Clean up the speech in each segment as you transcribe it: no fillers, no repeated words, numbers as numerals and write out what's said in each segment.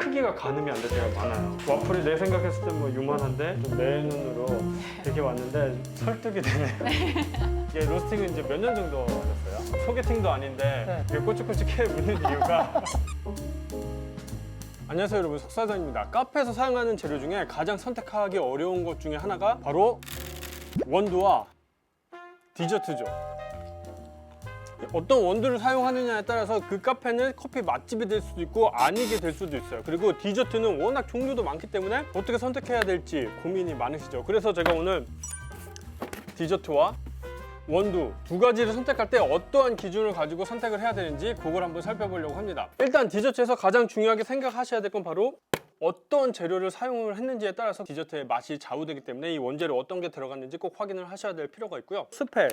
크기가 가늠이 안 될 때가 많아요. 와플이 내 생각했을 때 뭐 요만한데 좀 내 눈으로 되게 왔는데 설득이 되네요. 이게 로스팅은 이제 몇 년 정도 하셨어요? 소개팅도 아닌데 이게 꼬치꼬치하게 묻는 이유가 안녕하세요 여러분, 석사장입니다. 카페에서 사용하는 재료 중에 가장 선택하기 어려운 것 중에 하나가 바로 원두와 디저트죠. 어떤 원두를 사용하느냐에 따라서 그 카페는 커피 맛집이 될 수도 있고 아니게 될 수도 있어요. 그리고 디저트는 워낙 종류도 많기 때문에 어떻게 선택해야 될지 고민이 많으시죠. 그래서 제가 오늘 디저트와 원두 두 가지를 선택할 때 어떠한 기준을 가지고 선택을 해야 되는지 그걸 한번 살펴보려고 합니다. 일단 디저트에서 가장 중요하게 생각하셔야 될 건 바로 어떤 재료를 사용을 했는지에 따라서 디저트의 맛이 좌우되기 때문에 이 원재료 어떤 게 들어갔는지 꼭 확인을 하셔야 될 필요가 있고요. 스펙,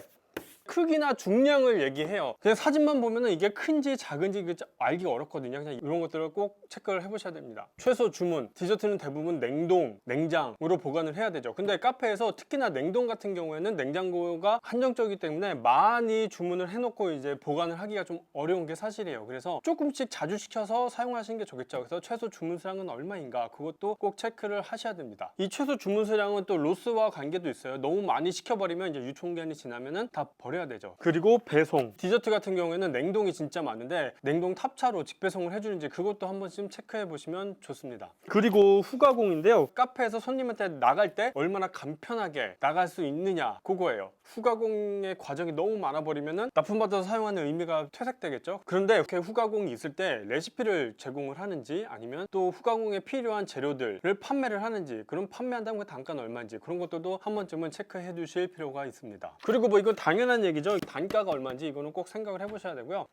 크기나 중량을 얘기해요. 그냥 사진만 보면은 이게 큰지 작은지 알기가 어렵거든요. 그냥 이런 것들을 꼭 체크를 해보셔야 됩니다. 최소 주문, 디저트는 대부분 냉동, 냉장으로 보관을 해야 되죠. 근데 카페에서 특히나 냉동 같은 경우에는 냉장고가 한정적이기 때문에 많이 주문을 해놓고 이제 보관을 하기가 좀 어려운 게 사실이에요. 그래서 조금씩 자주 시켜서 사용하시는 게 좋겠죠. 그래서 최소 주문 수량은 얼마인가 그것도 꼭 체크를 하셔야 됩니다. 이 최소 주문 수량은 또 로스와 관계도 있어요. 너무 많이 시켜버리면 이제 유통기한이 지나면은 다 버려야 되죠. 그리고 배송, 디저트 같은 경우에는 냉동이 진짜 많은데 냉동 탑차로 직배송을 해주는지 그것도 한 번쯤 체크해 보시면 좋습니다. 그리고 후가공인데요, 카페에서 손님한테 나갈 때 얼마나 간편하게 나갈 수 있느냐 그거예요. 후가공의 과정이 너무 많아 버리면은 납품받아서 사용하는 의미가 퇴색되겠죠. 그런데 이렇게 후가공이 있을 때 레시피를 제공을 하는지 아니면 또 후가공에 필요한 재료들을 판매를 하는지, 그럼 판매한다면 그 단가는 얼마인지 그런 것들도 한 번쯤은 체크해 두실 필요가 있습니다. 그리고 뭐 이건 당연한 얘기죠. 단가가 얼마인지 이거는 꼭 생각을 해보셔야 되고요.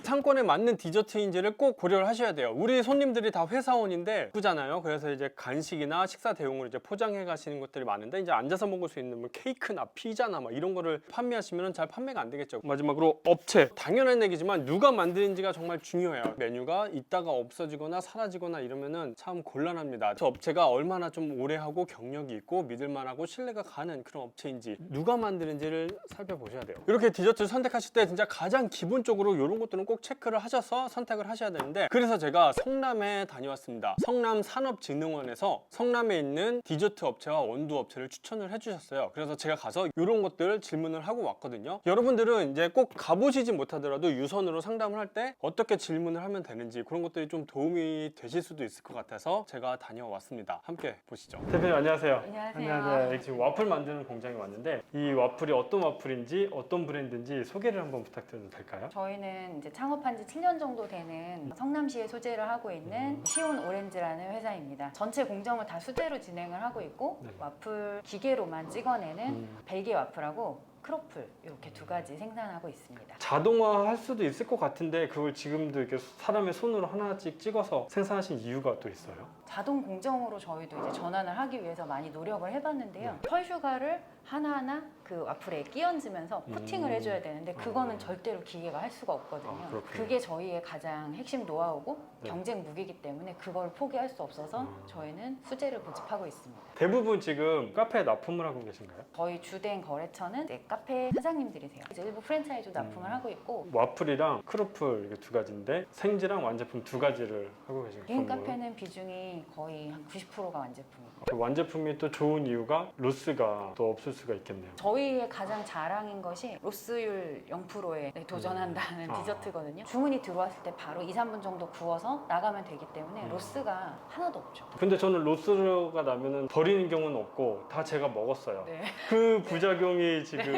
상권에 맞는 디저트인지를 꼭 고려를 하셔야 돼요. 우리 손님들이 다 회사원인데 바쁘잖아요. 그래서 이제 간식이나 식사 대용으로 이제 포장해 가시는 것들이 많은데 이제 앉아서 먹을 수 있는 뭐 케이크나 피자나 막 이런 거를 판매하시면 잘 판매가 안 되겠죠. 마지막으로 업체, 당연한 얘기지만 누가 만드는지가 정말 중요해요. 메뉴가 있다가 없어지거나 사라지거나 이러면은 참 곤란합니다. 그 업체가 얼마나 좀 오래 하고 경력이 있고 믿을만하고 신뢰가 가는 그런 업체인지 누가 만드는지를 살펴보셔야 돼요. 이렇게 디저트를 선택하실 때 진짜 가장 기본적으로 이런 것들은 꼭 체크를 하셔서 선택을 하셔야 되는데, 그래서 제가 성남에 다녀왔습니다. 성남산업진흥원에서 성남에 있는 디저트 업체와 원두 업체를 추천을 해주셨어요. 그래서 제가 가서 이런 것들 질문을 하고 왔거든요. 여러분들은 이제 꼭 가보시지 못하더라도 유선으로 상담을 할 때 어떻게 질문을 하면 되는지 그런 것들이 좀 도움이 되실 수도 있을 것 같아서 제가 다녀왔습니다. 함께 보시죠. 대표님 안녕하세요. 안녕하세요. 지금 와플 만드는 공장에 왔는데 이 와플이 어떤 와플인지 어떤 브랜드인지 소개를 한번 부탁드려도 될까요? 저희는 이제 창업한 지 7년 정도 되는 성남시에 소재를 하고 있는 시온 오렌지라는 회사입니다. 전체 공정을 다 수제로 진행을 하고 있고 네. 와플 기계로만 찍어내는 벨기에 와플하고 크로플 이렇게 두 가지 생산하고 있습니다. 자동화할 수도 있을 것 같은데 그걸 지금도 이렇게 사람의 손으로 하나씩 찍어서 생산하신 이유가 또 있어요? 자동 공정으로 저희도 이제 전환을 하기 위해서 많이 노력을 해봤는데요. 펄슈가를 하나하나 그 와플에 끼얹으면서 코팅을 해줘야 되는데 그거는 절대로 기계가 할 수가 없거든요. 그게 저희의 가장 핵심 노하우고 경쟁 무기이기 때문에 그걸 포기할 수 없어서 저희는 수제를 고집하고 있습니다. 대부분 지금 카페에 납품을 하고 계신가요? 저희 주된 거래처는 이제 카페 사장님들이세요. 이제 일부 프랜차이즈도 납품을 하고 있고 와플이랑 크로플 이게 두 가지인데 생지랑 완제품 두 가지를 하고 계신 개인 거예요? 카페는 비중이 거의 한 90%가 완제품이고 그 완제품이 또 좋은 이유가 로스가 또 없을 수가 있겠네요. 저희의 가장 자랑인 것이 로스율 0%에 도전한다는 디저트거든요. 주문이 들어왔을 때 바로 2, 3분 정도 구워서 나가면 되기 때문에 로스가 하나도 없죠. 근데 저는 로스가 나면은 버리는 경우는 없고 다 제가 먹었어요. 네. 그 부작용이 지금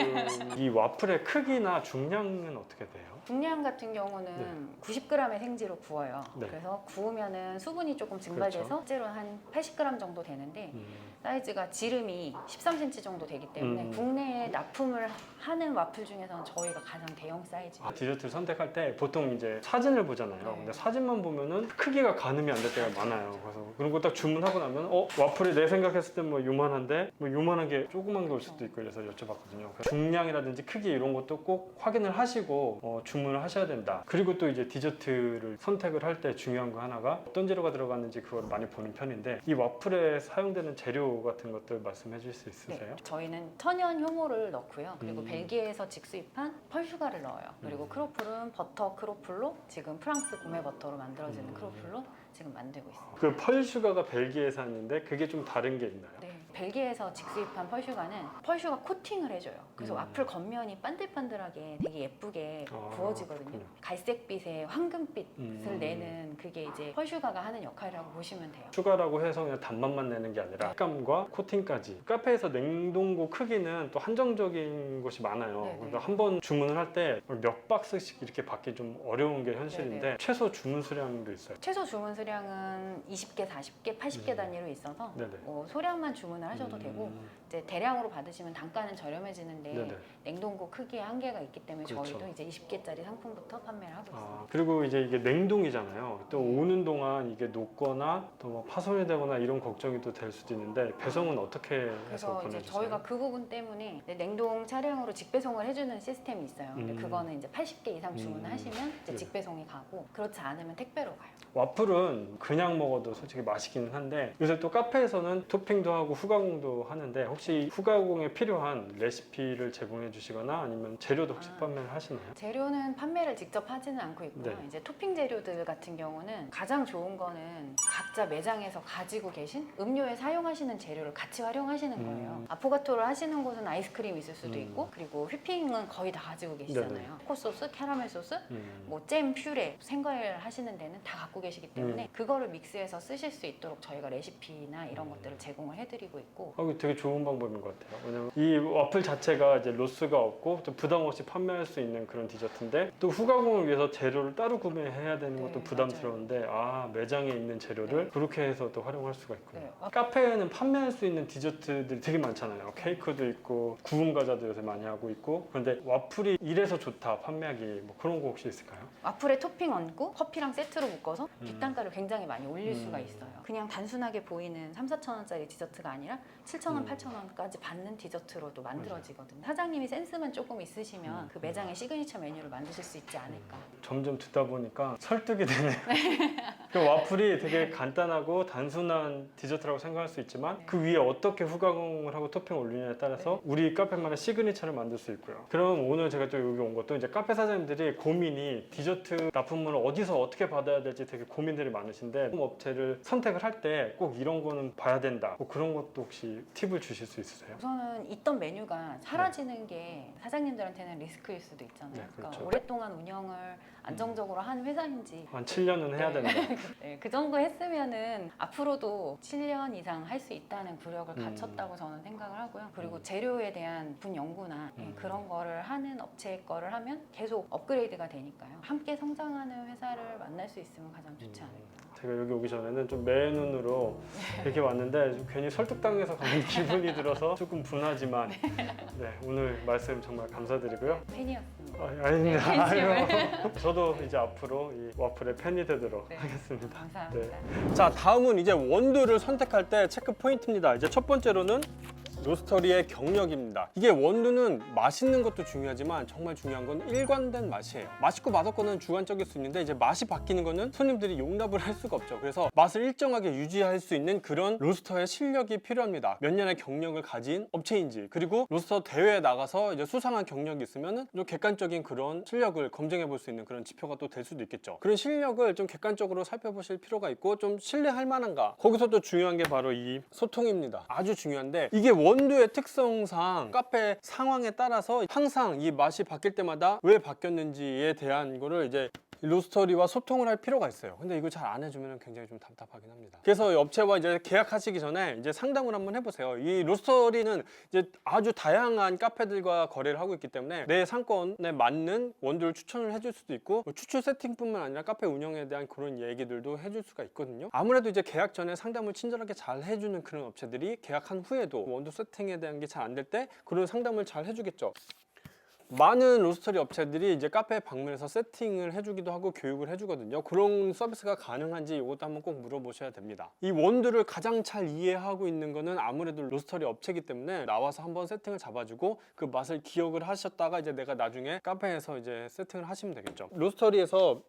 이 와플의 크기나 중량은 어떻게 돼요? 중량 같은 경우는 90g의 생지로 구워요. 네. 그래서 구우면은 수분이 조금 증발돼서 그렇죠. 실제로 한 80g 정도 되는데 사이즈가 지름이 13cm 정도 되기 때문에 국내에 납품을 하는 와플 중에서는 저희가 가장 대형 사이즈예요. 디저트를 선택할 때 보통 이제 사진을 보잖아요. 네. 근데 사진만 보면은 크기가 가늠이 안 될 때가 많아요. 그래서 그런 거 딱 주문하고 나면 와플이 내 생각했을 때 뭐 요만한데 뭐 요만한 게 조그만 게 올 수도 있고 그래서 여쭤봤거든요. 그래서 중량이라든지 크기 이런 것도 꼭 확인을 하시고 주문을 하셔야 된다. 그리고 또 이제 디저트를 선택을 할 때 중요한 거 하나가 어떤 재료가 들어갔는지 그걸 많이 보는 편인데 이 와플에 사용되는 재료 같은 것들 말씀해 주실 수 있으세요? 네, 저희는 천연 효모를 넣고요. 그리고 벨기에에서 직수입한 펄슈가를 넣어요. 그리고 크로플은 버터 크로플로 지금 프랑스 구매 버터로 만들어지는 크로플로 지금 만들고 있습니다. 그 펄슈가가 벨기에산인데 그게 좀 다른 게 있나요? 네, 벨기에에서 직수입한 펄슈가는 펄슈가 코팅을 해줘요. 그래서 와플 겉면이 반들반들하게 되게 예쁘게 구워지거든요. 그렇군요. 갈색빛에 황금빛을 내는 그게 이제 펄슈가가 하는 역할이라고 보시면 돼요. 슈가라고 해서 그냥 단맛만 내는 게 아니라 식감과 코팅까지. 카페에서 냉동고 크기는 또 한정적인 곳이 많아요. 네네. 그러니까 한 번 주문을 할 때 몇 박스씩 이렇게 받기 좀 어려운 게 현실인데 네네. 최소 주문 수량도 있어요. 최소 주문 수량은 20개, 40개, 80개 단위로 있어서 네네. 뭐 소량만 주문을 하셔도 되고 이제 대량으로 받으시면 단가는 저렴해지는데 네네. 냉동고 크기에 한계가 있기 때문에 그렇죠. 저희도 이제 20개짜리 상품부터 판매를 하고 있습니다. 그리고 이제 이게 냉동이잖아요. 또 오는 동안 이게 녹거나 또 뭐 파손이 되거나 이런 걱정이 또 될 수도 있는데 배송은 어떻게 해서 그래서 이제 보내주세요? 저희가 그 부분 때문에 이제 냉동 차량으로 직배송을 해주는 시스템이 있어요. 근데 음. 그거는 이제 80개 이상 주문을 하시면 이제 네. 직배송이 가고 그렇지 않으면 택배로 가요. 와플은 그냥 먹어도 솔직히 맛있기는 한데 요새 또 카페에서는 토핑도 하고 후가공도 하는데 혹시 후가공에 필요한 레시피를 제공해 주시거나 아니면 재료도 혹시 판매를 하시나요? 재료는 판매를 직접 하지는 않고 있고요. 네. 이제 토핑 재료들 같은 경우는 가장 좋은 거는 각자 매장에서 가지고 계신 음료에 사용하시는 재료를 같이 활용하시는 거예요. 아포가토를 하시는 곳은 아이스크림 있을 수도 있고 그리고 휘핑은 거의 다 가지고 계시잖아요. 네네. 초코소스, 캐러멜 소스, 뭐 잼, 퓨레, 생과일 하시는 데는 다 갖고 계시기 때문에 그거를 믹스해서 쓰실 수 있도록 저희가 레시피나 이런 것들을 제공을 해드리고 있고 이거 되게 좋은 방법인 것 같아요. 왜냐면 이 와플 자체가 이제 로스가 없고 또 부담 없이 판매할 수 있는 그런 디저트인데 또 후가공을 위해서 재료를 따로 구매해야 되는 것도 네, 부담스러운데 매장에 있는 재료를 그렇게 해서 또 활용할 수가 있군요. 네. 카페에는 판매할 수 있는 디저트들이 되게 많잖아요. 케이크도 있고 구운 과자도 요새 많이 하고 있고 그런데 와플이 이래서 좋다 판매하기 뭐 그런 거 혹시 있을까요? 와플에 토핑 얹고 커피랑 세트로 묶어서 뒷단가를 굉장히 많이 올릴 수가 있어요. 그냥 단순하게 보이는 3, 4천 원짜리 디저트가 아니라 7천 원, 8천 원까지 받는 디저트로도 만들어지거든요. 사장님이 센스만 조금 있으시면 그 매장의 시그니처 메뉴를 만드실 수 있지 않을까. 점점 듣다 보니까 설득이 되네요. 그 와플이 되게 간단하고 단순한 디저트라고 생각할 수 있지만 그 위에 어떻게 후가공을 하고 토핑을 올리냐에 따라서 우리 카페만의 시그니처를 만들 수 있고요. 그럼 오늘 제가 또 여기 온 것도 이제 카페 사장님들이 고민이 디저트 납품을 어디서 어떻게 받아야 될지 되게 고민들이 많으신데 업체를 선택을 할 때 꼭 이런 거는 봐야 된다. 뭐 그런 것도 혹시 팁을 주실 수 있으세요? 우선은 있던 메뉴가 사라지는 게 사장님들한테는 리스크일 수도 있잖아요. 네, 그렇죠. 그러니까 오랫동안 운영을 안정적으로 한 회사인지 한 7년은 해야 된다. 네, 그 정도 했으면은 앞으로도 7년 이상 할 수 있다는 구력을 갖췄다고 저는 생각을 하고요. 그리고 재료에 대한 분 연구나 그런 거를 하는 업체 거를 하면 계속 업그레이드가 되니까요. 함께 성장하는 회사를 만날 수 있으면 가장 좋지 않을까. 제가 여기 오기 전에는 좀 매눈으로 이렇게 왔는데 좀 괜히 설득당해서 가는 기분이 들어서 조금 분하지만 네, 오늘 말씀 정말 감사드리고요. 팬이었습니다. 아닙니다. 팬심을. 저도 이제 앞으로 이 와플의 팬이 되도록 네. 하겠습니다. 감사합니다. 자, 다음은 이제 원두를 선택할 때 체크 포인트입니다. 이제 첫 번째로는 로스터리의 경력입니다. 이게 원두는 맛있는 것도 중요하지만 정말 중요한 건 일관된 맛이에요. 맛있고 맛없고는 주관적일 수 있는데 이제 맛이 바뀌는 거는 손님들이 용납을 할 수가 없죠. 그래서 맛을 일정하게 유지할 수 있는 그런 로스터의 실력이 필요합니다. 몇 년의 경력을 가진 업체인지 그리고 로스터 대회에 나가서 이제 수상한 경력이 있으면 좀 객관적인 그런 실력을 검증해 볼 수 있는 그런 지표가 또 될 수도 있겠죠. 그런 실력을 좀 객관적으로 살펴보실 필요가 있고 좀 신뢰할 만한가 거기서 또 중요한 게 바로 이 소통입니다. 아주 중요한데 이게 원두의 특성상 카페 상황에 따라서 항상 이 맛이 바뀔 때마다 왜 바뀌었는지에 대한 거를 이제 로스터리와 소통을 할 필요가 있어요. 근데 이걸 잘 안 해주면 굉장히 좀 답답하긴 합니다. 그래서 이 업체와 이제 계약하시기 전에 이제 상담을 한번 해보세요. 이 로스터리는 이제 아주 다양한 카페들과 거래를 하고 있기 때문에 내 상권에 맞는 원두를 추천을 해줄 수도 있고 뭐 추출 세팅뿐만 아니라 카페 운영에 대한 그런 얘기들도 해줄 수가 있거든요. 아무래도 이제 계약 전에 상담을 친절하게 잘 해주는 그런 업체들이 계약한 후에도 원두 세팅에 대한 게 잘 안 될 때 그런 상담을 잘 해주겠죠. 많은 로스터리 업체들이 이제 카페에 방문해서 세팅을 해주기도 하고 교육을 해주거든요. 그런 서비스가 가능한지 이것도 한번 꼭 물어보셔야 됩니다. 이 원두를 가장 잘 이해하고 있는 거는 아무래도 로스터리 업체이기 때문에 나와서 한번 세팅을 잡아주고 그 맛을 기억을 하셨다가 이제 내가 나중에 카페에서 이제 세팅을 하시면 되겠죠. 로스터리에서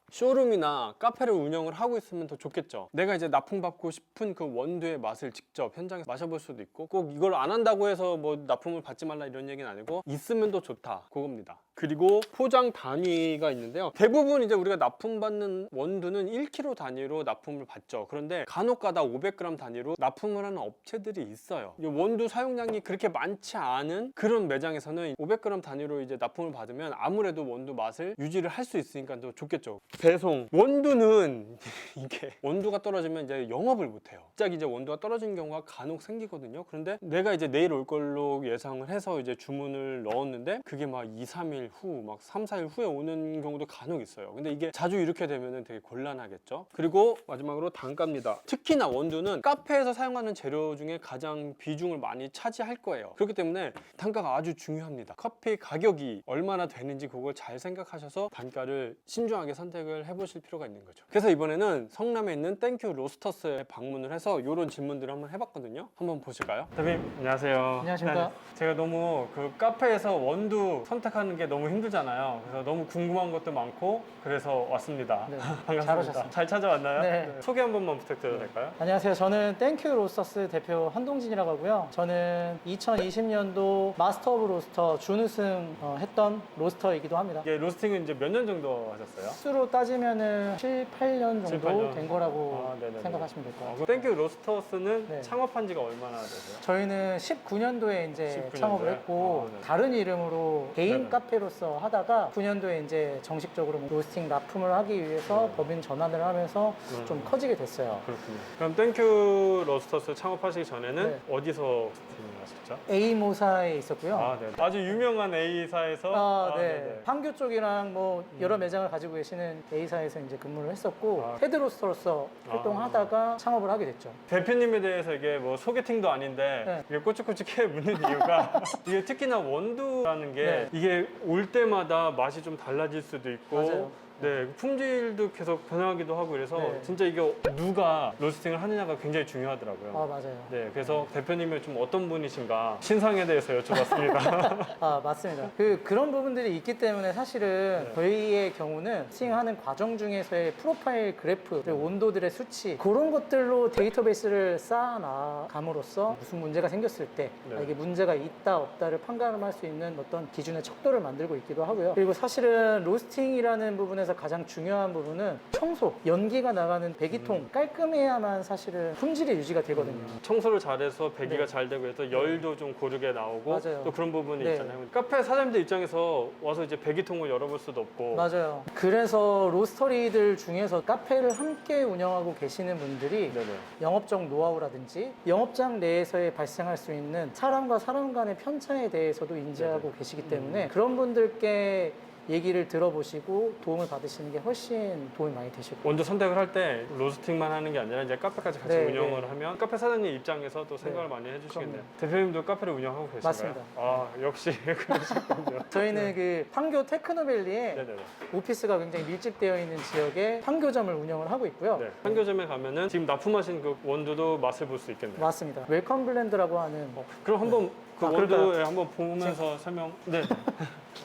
쇼룸이나 카페를 운영을 하고 있으면 더 좋겠죠. 내가 이제 납품받고 싶은 그 원두의 맛을 직접 현장에서 마셔볼 수도 있고 꼭 이걸 안 한다고 해서 뭐 납품을 받지 말라 이런 얘기는 아니고 있으면 더 좋다 그겁니다. 그리고 포장 단위가 있는데요. 대부분 이제 우리가 납품받는 원두는 1kg 단위로 납품을 받죠. 그런데 간혹가다 500g 단위로 납품을 하는 업체들이 있어요. 이 원두 사용량이 그렇게 많지 않은 그런 매장에서는 500g 단위로 이제 납품을 받으면 아무래도 원두 맛을 유지를 할 수 있으니까 더 좋겠죠. 배송 원두는 이게 원두가 떨어지면 이제 영업을 못 해요. 갑자기 이제 원두가 떨어지는 경우가 간혹 생기거든요. 그런데 내가 이제 내일 올 걸로 예상을 해서 이제 주문을 넣었는데 그게 막 2, 3일 후, 막 3, 4일 후에 오는 경우도 간혹 있어요. 근데 이게 자주 이렇게 되면은 되게 곤란하겠죠. 그리고 마지막으로 단가입니다. 특히나 원두는 카페에서 사용하는 재료 중에 가장 비중을 많이 차지할 거예요. 그렇기 때문에 단가가 아주 중요합니다. 커피 가격이 얼마나 되는지 그걸 잘 생각하셔서 단가를 신중하게 선택을 해보실 필요가 있는 거죠. 그래서 이번에는 성남에 있는 땡큐 로스터스에 방문을 해서 이런 질문들을 한번 해봤거든요. 한번 보실까요? 대표님 안녕하세요. 안녕하십니까. 네, 제가 너무 그 카페에서 원두 선택하는 게 너무 힘들잖아요. 그래서 너무 궁금한 것도 많고 그래서 왔습니다. 네, 반갑습니다. 잘 오셨습니다. 잘 찾아왔나요? 네. 소개 한 번만 부탁드려도 될까요? 안녕하세요. 저는 땡큐 로스터스 대표 한동진이라고 하고요. 저는 2020년도 마스터 오브 로스터 준우승 했던 로스터이기도 합니다. 이게 로스팅은 이제 몇 년 정도 하셨어요? 수로 따지면은 7, 8년 정도 7, 8년. 된 거라고 네네네. 생각하시면 될 것 같아요. 땡큐 로스터스는 네. 창업한 지가 얼마나 되세요? 저희는 19년도에 이제 19년도에? 창업을 했고 네. 다른 이름으로 개인 네네. 카페로서 하다가 9년도에 이제 정식적으로 로스팅 납품을 하기 위해서 법인 전환을 하면서 좀 커지게 됐어요. 그렇군요. 그럼 땡큐 로스터스 창업하시기 전에는 네. 어디서 로스팅을 하셨죠? A모사에 있었고요. 아, 네. 아주 유명한 A사에서 네. 판교 쪽이랑 뭐 여러 매장을 가지고 계시는 A사에서 이제 근무를 했었고 아. 헤드로스터로서 활동하다가 창업을 하게 됐죠. 대표님에 대해서 이게 뭐 소개팅도 아닌데 네. 이게 꼬치꼬치하게 묻는 이유가 이게 특히나 원두라는 게 네. 이게 올 때마다 맛이 좀 달라질 수도 있고 맞아요. 네, 품질도 계속 변하기도 하고 그래서 네. 진짜 이게 누가 로스팅을 하느냐가 굉장히 중요하더라고요. 맞아요. 네, 그래서 대표님이 좀 어떤 분이신가 신상에 대해서 여쭤봤습니다. 맞습니다. 그런 부분들이 있기 때문에 사실은 네. 저희의 경우는 스팅하는 과정 중에서의 프로파일 그래프, 그리고 온도들의 수치 그런 것들로 데이터베이스를 쌓아나감으로써 무슨 문제가 생겼을 때 네. 이게 문제가 있다 없다를 판가름할 수 있는 어떤 기준의 척도를 만들고 있기도 하고요. 그리고 사실은 로스팅이라는 부분에서 가장 중요한 부분은 청소, 연기가 나가는 배기통 깔끔해야만 사실은 품질이 유지가 되거든요. 청소를 잘해서 배기가 네. 잘 되고 해서 열도 좀 고르게 나오고 맞아요. 또 그런 부분이 네. 있잖아요. 카페 사장님들 입장에서 와서 이제 배기통을 열어볼 수도 없고 맞아요. 그래서 로스터리들 중에서 카페를 함께 운영하고 계시는 분들이 네네. 영업적 노하우라든지 영업장 내에서의 발생할 수 있는 사람과 사람 간의 편차에 대해서도 인지하고 계시기 때문에 그런 분들께 얘기를 들어보시고 도움을 받으시는 게 훨씬 도움이 많이 되실 거예요. 원두 선택을 할 때 로스팅만 하는 게 아니라 이제 카페까지 같이 네, 운영을 네. 하면 카페 사장님 입장에서 또 생각을 네. 많이 해주시겠네요. 그럼요. 대표님도 카페를 운영하고 계신가요? 맞습니다. 아 역시 그러시군요. 저희는 그 판교 테크노밸리에 네네네. 오피스가 굉장히 밀집되어 있는 지역에 판교점을 운영을 하고 있고요. 네. 판교점에 가면은 지금 납품하신 그 원두도 맛을 볼 수 있겠네요. 맞습니다. 웰컴 블렌드라고 하는 그럼 한번 그 그럴까요? 원두에 한번 보면서 설명. 네.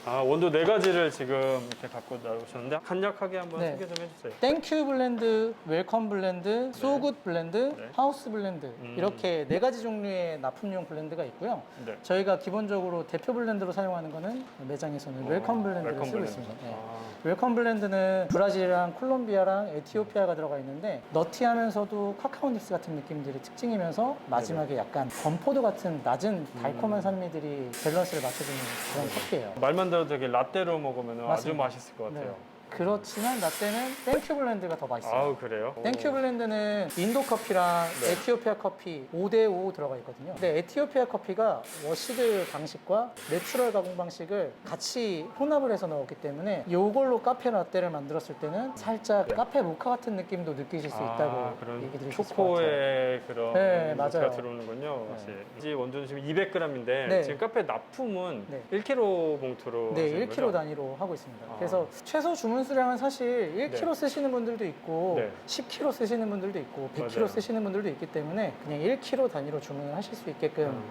아 원두 4가지를 지금 이렇게 갖고 나오셨는데 간략하게 한번 네. 소개 좀 해주세요. 땡큐 블렌드, 웰컴 블렌드, 소굿 블렌드, 네. 하우스 블렌드 이렇게 4가지 종류의 납품용 블렌드가 있고요. 네. 저희가 기본적으로 대표 블렌드로 사용하는 거는 매장에서는 웰컴 블렌드를 웰컴 쓰고 블렌드. 있습니다. 네. 아. 웰컴 블렌드는 브라질이랑 콜롬비아랑 에티오피아가 들어가 있는데 너티하면서도 카카오 닙스 같은 느낌들이 특징이면서 마지막에 약간 건포도 같은 낮은 달콤한 산미들이 밸런스를 맞춰주는 그런 커피예요. 말만 들어도 되게 라떼로 먹으면 아주 맞습니다. 맛있을 것 같아요. 네. 그렇지만 라떼는 땡큐 블렌드가 더 맛있어요. 아우 그래요? 땡큐 블렌드는 인도 커피랑 네. 에티오피아 커피 5대5 들어가 있거든요. 근데 에티오피아 커피가 워시드 방식과 내추럴 가공 방식을 같이 혼합을 해서 넣었기 때문에 이걸로 카페 라떼를 만들었을 때는 살짝 네. 카페 모카 같은 느낌도 느끼실 수 있다고 그런 얘기 드릴 수 있을 것 같아요. 초코의 그런 네, 맛이 맞아요. 들어오는군요. 네. 이 원두는 지금 200g인데 네. 지금 카페 납품은 네. 1kg 봉투로 네, 하시는 1kg 거죠? 단위로 하고 있습니다. 아. 그래서 최소 주문 주문 수량은 사실 1kg 네. 쓰시는 분들도 있고 네. 10kg 쓰시는 분들도 있고 100kg 맞아요. 쓰시는 분들도 있기 때문에 그냥 1kg 단위로 주문을 하실 수 있게끔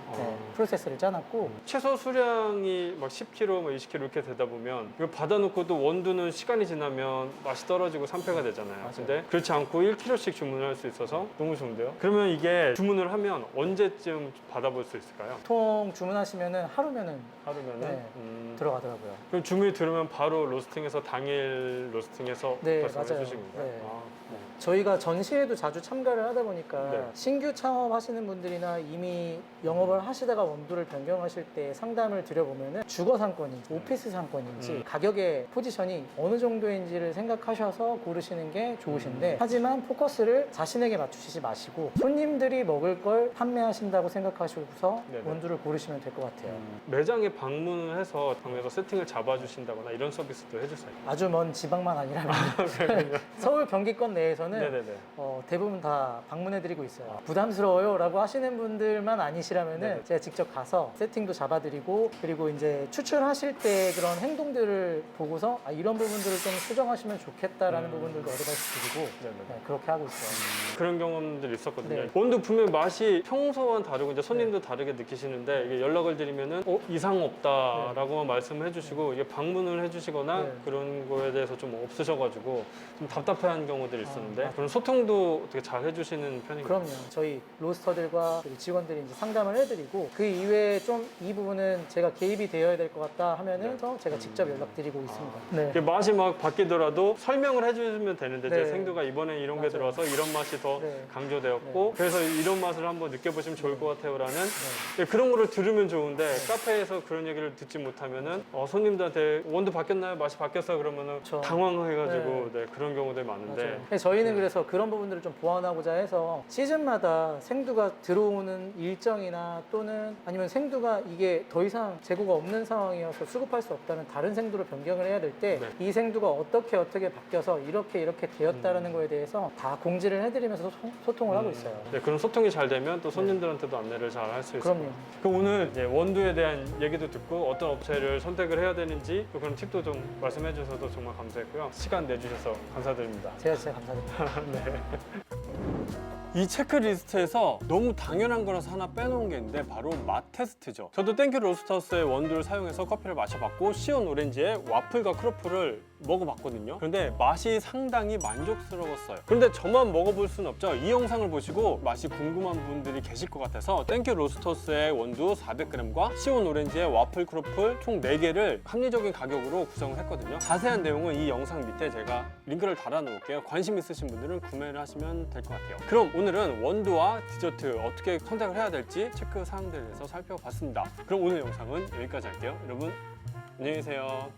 프로세스를 짜놨고 최소 수량이 막 10kg, 뭐 20kg 이렇게 되다 보면 이거 받아놓고도 원두는 시간이 지나면 맛이 떨어지고 산패가 되잖아요. 맞아요. 근데 그렇지 않고 1kg씩 주문을 할 수 있어서 너무 좋은데요? 그러면 이게 주문을 하면 언제쯤 받아볼 수 있을까요? 보통 주문하시면은 하루면은 하루면은? 네. 들어가더라고요. 그럼 주문이 들으면 바로 로스팅해서 당일 로스팅해서 네, 발송해 맞아요. 주신 건가요? 네. 아, 네. 저희가 전시회도 자주 참가를 하다 보니까 네. 신규 창업하시는 분들이나 이미 영업을 하시다가 원두를 변경하실 때 상담을 드려보면은 주거 상권인지 오피스 상권인지 가격의 포지션이 어느 정도인지를 생각하셔서 고르시는 게 좋으신데 하지만 포커스를 자신에게 맞추시지 마시고 손님들이 먹을 걸 판매하신다고 생각하시고서 네네. 원두를 고르시면 될 것 같아요. 매장에 방문을 해서 방문해서 세팅을 잡아주신다거나 이런 서비스도 해주세요. 아주 먼 지방만 아니라면 서울 경기권 내에서는 네네네. 대부분 다 방문해드리고 있어요. 부담스러워요 라고 하시는 분들만 아니시라면은 네네. 제가 직접 가서 세팅도 잡아드리고 그리고 이제 추출하실 때 그런 행동들을 보고서 이런 부분들을 좀 수정하시면 좋겠다라는 부분들도 어드바이스 드리고 네네. 네, 그렇게 하고 있어요. 그런 경험들이 있었거든요. 네. 원두 분명 맛이 평소와는 다르고 이제 손님도 다르게 느끼시는데 이게 연락을 드리면은 이상 없다라고만 말씀을 해주시고 이게 방문을 해주시거나 네. 그런 거에 대해서 좀 없으셔가지고 좀 답답해하는 경우들이 있었는데 아. 그런 소통도 어떻게 잘 해주시는 편인가요? 그럼요. 저희 로스터들과 그리고 직원들이 이제 상담을 해드리고 그 이외에 좀 이 부분은 제가 개입이 되어야 될 것 같다 하면은 또 제가 직접 연락드리고 있습니다. 네. 이게 맛이 막 바뀌더라도 설명을 해주시면 되는데 네. 제 생두가 이번에 이런 게 맞아요. 들어와서 이런 맛이 더 네. 강조되었고 그래서 이런 맛을 한번 느껴보시면 좋을 것 같아요라는 네. 그런 거를 들으면 좋은데 카페에서 그런 얘기를 듣지 못하면은 손님들한테 원두 바뀌었나요? 맛이 바뀌었어요? 그러면은 그렇죠. 당황해가지고 네, 그런 경우들이 많은데 맞아요. 근데 저희는 그래서 그런 부분들을 좀 보완하고자 해서 시즌마다 생두가 들어오는 일정이나 또는 아니면 생두가 이게 더 이상 재고가 없는 상황이어서 수급할 수 없다는 다른 생두로 변경을 해야 될 때 이 네. 생두가 어떻게 바뀌어서 이렇게 되었다라는 거에 대해서 다 공지를 해드리면서 소통을 하고 있어요. 네, 그런 소통이 잘 되면 또 손님들한테도 안내를 잘 할 수 있어요. 그럼요. 그럼 오늘 이제 원두에 대한 얘기도 듣고 어떤 업체를 선택을 해야 되는지 또 그런 팁도 좀 말씀해 주셔서 정말 감사했고요. 시간 내주셔서 감사드립니다. 제가 진짜 감사드립니다. 네. 이 체크리스트에서 너무 당연한 거라서 하나 빼놓은 게 있는데 바로 맛 테스트죠. 저도 땡큐 로스터스의 원두를 사용해서 커피를 마셔봤고 시온 오렌지의 와플과 크로플을 먹어봤거든요. 그런데 맛이 상당히 만족스러웠어요. 그런데 저만 먹어볼 수는 없죠. 이 영상을 보시고 맛이 궁금한 분들이 계실 것 같아서 땡큐 로스터스의 원두 400g과 시온 오렌지의 와플 크로플 총 4개를 합리적인 가격으로 구성을 했거든요. 자세한 내용은 이 영상 밑에 제가 링크를 달아 놓을게요. 관심 있으신 분들은 구매를 하시면 될 것 같아요. 그럼 오늘은 원두와 디저트 어떻게 선택을 해야 될지 체크 사항들에 대해서 살펴봤습니다. 그럼 오늘 영상은 여기까지 할게요. 여러분 안녕히 계세요.